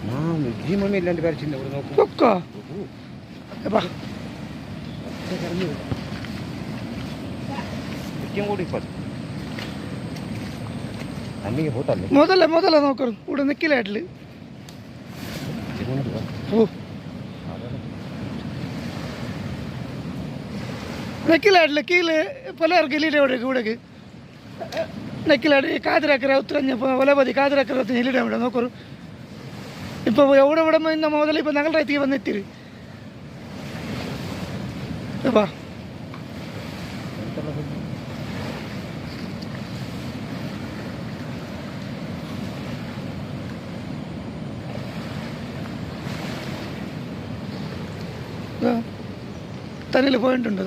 minimum ഇല്ലാണ്ട് വരച്ചില്ല ഇവിടെ നോക്കും ഒക്കെ ಮೊದಲ ನೋಕರು ಕೂಡ ನಿಕ್ಕಿಲ್ಲ ಆಡ್ಲಿ ಓ ನೆಕ್ಕಿಲಾಡ್ಲಿ ಕೀಲೆ ಪಲರ್ಗೆ ಇಲ್ಲಿಡೆ ಹೊಡೆಗೆ ಹುಡುಗಿ ನೆಕ್ಕಿಲಾಡಿ ಕಾದಿರಾಕರೆ ಉತ್ತರಂಜ ಒಲೆ ಬದಿ ಕಾದಿರಾಕರೆ ಹೊತ್ತು ಇಲ್ಲಿಡೆ ಬಿಡ ನೋಕರು ಇಪ್ಪ ಎവിടെ ಬಿಡಮ್ಮ ಇನ್ನು ಮೊದಲು ಇಪ್ಪ ನಗಲ ರೈತಿಗೆ ಬಂದಿತ್ತೀರಿ ಬಾ തന്നിൽ പോയിട്ടുണ്ട്